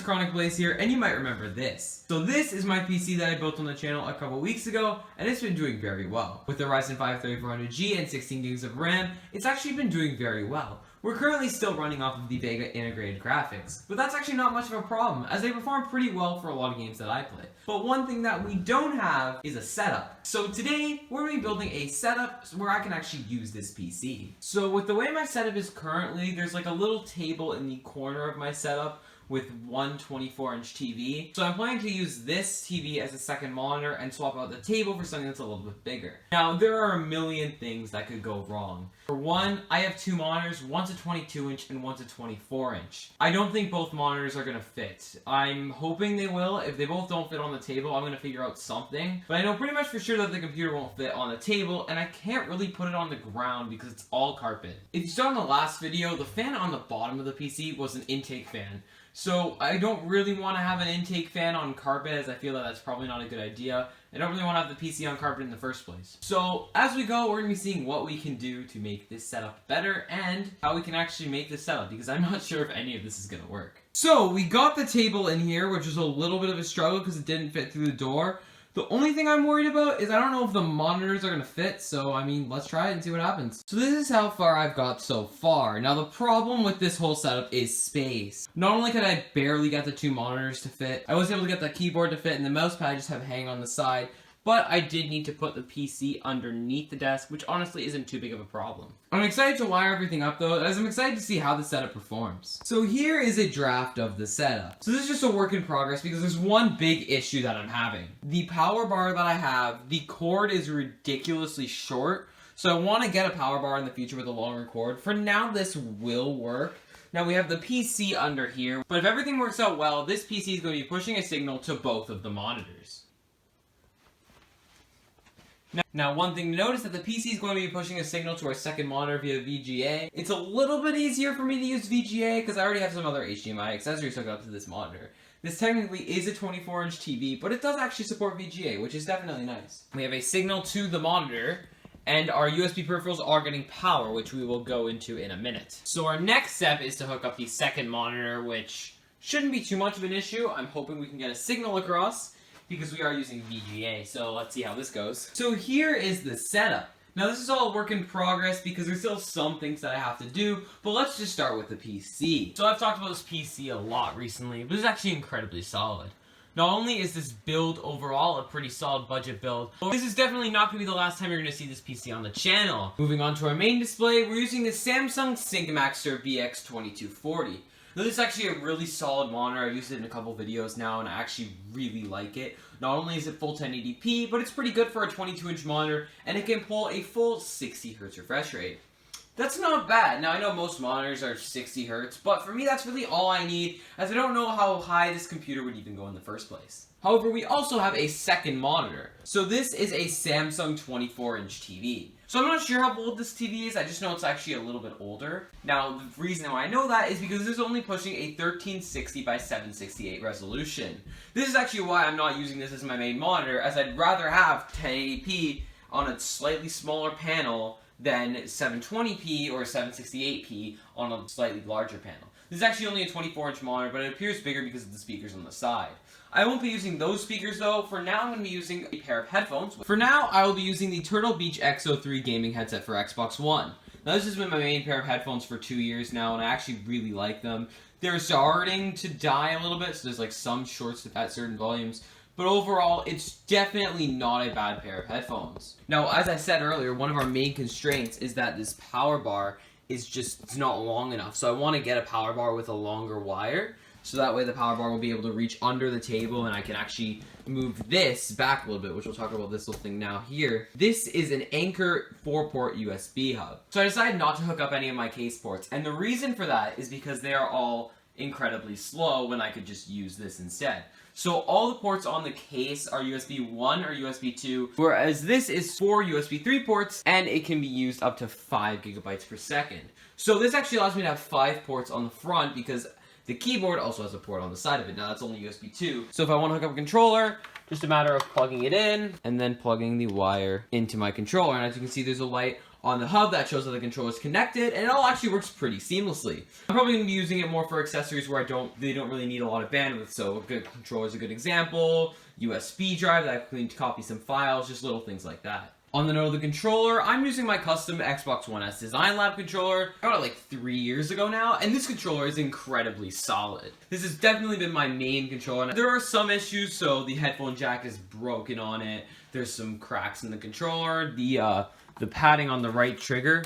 Chronic Blaze here, and you might remember this. So this is my PC that I built on the channel a couple weeks ago, and it's been doing very well. With the Ryzen 5 3400G and 16 gigs of RAM, it's actually been doing very well. We're currently still running off of the Vega integrated graphics, but that's actually not much of a problem, as they perform pretty well for a lot of games that I play. But one thing that we don't have is a setup. So today, we're going to be building a setup where I can actually use this PC. So with the way my setup is currently, there's like a little table in the corner of my setup with one 24-inch TV. So I'm planning to use this TV as a second monitor and swap out the table for something that's a little bit bigger. Now, there are a million things that could go wrong. For one, I have two monitors, one's a 22-inch and one's a 24-inch. I don't think both monitors are gonna fit. I'm hoping they will. If they both don't fit on the table, I'm gonna figure out something. But I know pretty much for sure that the computer won't fit on the table, and I can't really put it on the ground because it's all carpet. If you saw in the last video, the fan on the bottom of the PC was an intake fan. So I don't really want to have an intake fan on carpet, as I feel that that's probably not a good idea. I don't really want to have the PC on carpet in the first place. So as we go, we're going to be seeing what we can do to make this setup better and how we can actually make this setup, because I'm not sure if any of this is going to work. So we got the table in here, which was a little bit of a struggle because it didn't fit through the door. The only thing I'm worried about is I don't know if the monitors are going to fit, so I mean, let's try it and see what happens. So this is how far I've got so far. Now the problem with this whole setup is space. Not only could I barely get the two monitors to fit, I was able to get the keyboard to fit and the mouse pad I just have hanging on the side, but I did need to put the PC underneath the desk, which honestly isn't too big of a problem. I'm excited to wire everything up though, as I'm excited to see how the setup performs. So here is a draft of the setup. So this is just a work in progress because there's one big issue that I'm having. The power bar that I have, the cord is ridiculously short, so I want to get a power bar in the future with a longer cord. For now, this will work. Now we have the PC under here, but if everything works out well, this PC is going to be pushing a signal to both of the monitors. Now, one thing to notice is that the PC is going to be pushing a signal to our second monitor via VGA. It's a little bit easier for me to use VGA because I already have some other HDMI accessories hooked up to this monitor. This technically is a 24-inch TV, but it does actually support VGA, which is definitely nice. We have a signal to the monitor, and our USB peripherals are getting power, which we will go into in a minute. So our next step is to hook up the second monitor, which shouldn't be too much of an issue. I'm hoping we can get a signal across, because we are using VGA, so let's see how this goes. So here is the setup. Now this is all a work in progress because there's still some things that I have to do, but let's just start with the PC. So I've talked about this PC a lot recently, but it's actually incredibly solid. Not only is this build overall a pretty solid budget build, but this is definitely not going to be the last time you're going to see this PC on the channel. Moving on to our main display, we're using the Samsung ThinkMaster VX2240. Now, this is actually a really solid monitor. I've used it in a couple videos now, and I actually really like it. Not only is it full 1080p, but it's pretty good for a 22-inch monitor, and it can pull a full 60 Hz refresh rate. That's not bad. Now, I know most monitors are 60 Hz, but for me, that's really all I need, as I don't know how high this computer would even go in the first place. However, we also have a second monitor. So this is a Samsung 24-inch TV. So I'm not sure how old this TV is, I just know it's actually a little bit older. Now, the reason why I know that is because this is only pushing a 1360 by 768 resolution. This is actually why I'm not using this as my main monitor, as I'd rather have 1080p on a slightly smaller panel than 720p or 768p on a slightly larger panel. This is actually only a 24-inch monitor, but it appears bigger because of the speakers on the side. I won't be using those speakers though. For now, I'm going to be using a pair of headphones. For now, I will be using the Turtle Beach X03 gaming headset for Xbox One. Now, this has been my main pair of headphones for 2 years now, and I actually really like them. They're starting to die a little bit, so there's like some shorts at certain volumes. But overall, it's definitely not a bad pair of headphones. Now, as I said earlier, one of our main constraints is that this power bar is just it's not long enough. So I want to get a power bar with a longer wire, so that way the power bar will be able to reach under the table and I can actually move this back a little bit, which we'll talk about this little thing now here. This is an Anker 4-port USB hub. So I decided not to hook up any of my case ports, and the reason for that is because they are all incredibly slow when I could just use this instead. So all the ports on the case are USB 1 or USB 2, whereas this is 4 USB 3 ports, and it can be used up to 5 gigabytes per second. So this actually allows me to have 5 ports on the front because the keyboard also has a port on the side of it. Now that's only USB 2. So if I want to hook up a controller, Just a matter of plugging it in and then plugging the wire into my controller. And as you can see, there's a light on the hub that shows that the controller is connected, and it all actually works pretty seamlessly. I'm probably going to be using it more for accessories where they don't really need a lot of bandwidth, so a good controller is a good example, USB drive that I can copy some files, just little things like that. On the note of the controller, I'm using my custom Xbox One S Design Lab controller. I got it like 3 years ago now, and this controller is incredibly solid. This has definitely been my main controller. There are some issues, so the headphone jack is broken on it. There's some cracks in the controller. The padding on the right trigger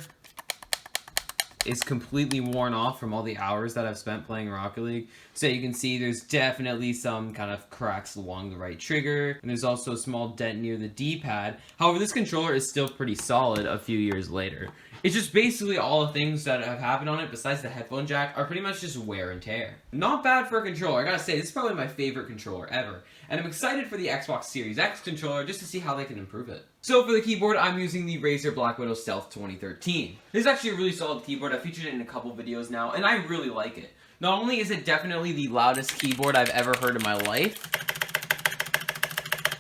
is completely worn off from all the hours that I've spent playing Rocket League. So you can see there's definitely some kind of cracks along the right trigger, and there's also a small dent near the D-pad. However, this controller is still pretty solid a few years later. It's just basically all the things that have happened on it, besides the headphone jack, are pretty much just wear and tear. Not bad for a controller. I gotta say, this is probably my favorite controller ever. And I'm excited for the Xbox Series X controller just to see how they can improve it. So for the keyboard, I'm using the Razer Black Widow Stealth 2013. This is actually a really solid keyboard. I've featured it in a couple videos now, and I really like it. Not only is it definitely the loudest keyboard I've ever heard in my life,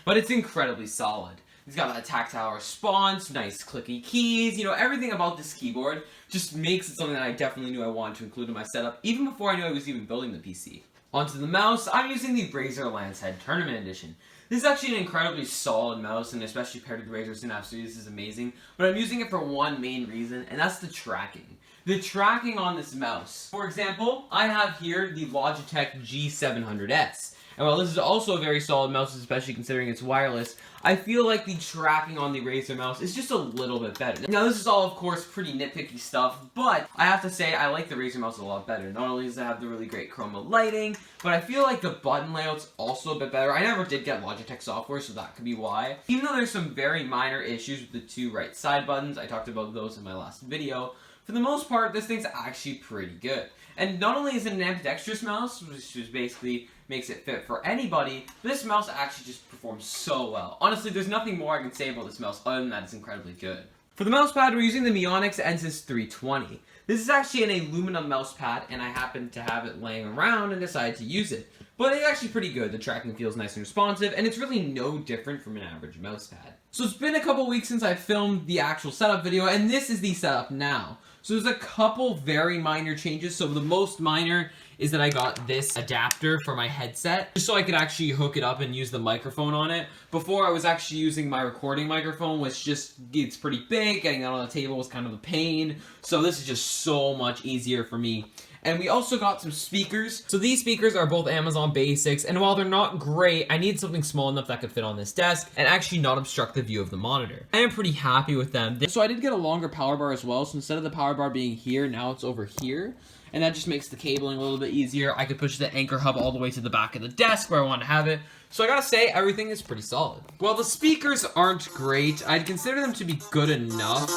but it's incredibly solid. It's got a tactile response, nice clicky keys, you know, everything about this keyboard just makes it something that I definitely knew I wanted to include in my setup, even before I knew I was even building the PC. Onto the mouse, I'm using the Razer Lancehead Tournament Edition. This is actually an incredibly solid mouse, and especially paired with the Razer Synapse 3, this is amazing, but I'm using it for one main reason, and that's the tracking. The tracking on this mouse. For example, I have here the Logitech G700S. And while this is also a very solid mouse, especially considering it's wireless, I feel like the tracking on the Razer mouse is just a little bit better. Now this is all, of course, pretty nitpicky stuff, but I have to say I like the Razer mouse a lot better. Not only does it have the really great chroma lighting, but I feel like the button layout's also a bit better. I never did get Logitech software, so that could be why. Even though there's some very minor issues with the two right side buttons, I talked about those in my last video, for the most part, this thing's actually pretty good. And not only is it an ambidextrous mouse, which just basically makes it fit for anybody, but this mouse actually just performs so well. Honestly, there's nothing more I can say about this mouse other than that it's incredibly good. For the mouse pad, we're using the Mionix Ensys 320. This is actually an aluminum mouse pad, and I happened to have it laying around and decided to use it. But it's actually pretty good. The tracking feels nice and responsive, and it's really no different from an average mouse pad. So it's been a couple weeks since I filmed the actual setup video, and this is the setup now. So there's a couple very minor changes. So the most minor is that I got this adapter for my headset, just so I could actually hook it up and use the microphone on it. Before, I was actually using my recording microphone, which it's pretty big. Getting that on the table was kind of a pain. So this is just so much easier for me. And we also got some speakers. So these speakers are both Amazon Basics, and while they're not great, I need something small enough that could fit on this desk and actually not obstruct the view of the monitor. I am pretty happy with them. So I did get a longer power bar as well, so instead of the power bar being here, now it's over here. And that just makes the cabling a little bit easier. I could push the anchor hub all the way to the back of the desk where I want to have it. So I gotta say, everything is pretty solid. While the speakers aren't great, I'd consider them to be good enough.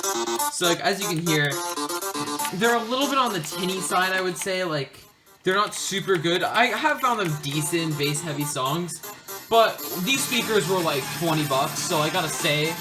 So like, as you can hear, they're a little bit on the tinny side, I would say. Like, they're not super good. I have found them decent bass-heavy songs, but these speakers were like 20 bucks, so I gotta say,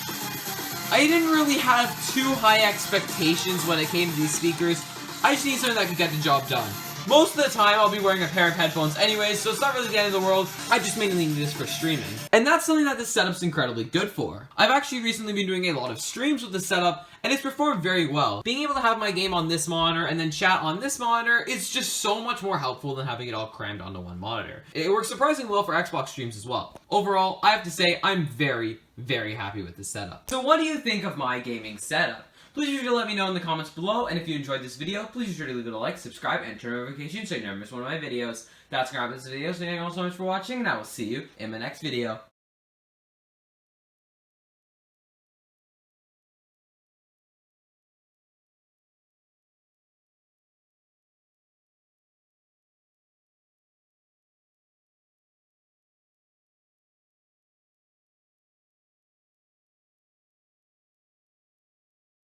I didn't really have too high expectations when it came to these speakers. I just need something that can get the job done. Most of the time, I'll be wearing a pair of headphones anyways, so it's not really the end of the world. I just mainly need this for streaming. And that's something that this setup's incredibly good for. I've actually recently been doing a lot of streams with this setup, and it's performed very well. Being able to have my game on this monitor and then chat on this monitor is just so much more helpful than having it all crammed onto one monitor. It works surprisingly well for Xbox streams as well. Overall, I have to say, I'm very, very happy with this setup. So what do you think of my gaming setup? Please be sure to let me know in the comments below, and if you enjoyed this video, please be sure to leave it a like, subscribe, and turn on notifications so you never miss one of my videos. That's gonna wrap this video, so thank you all so much for watching, and I will see you in my next video.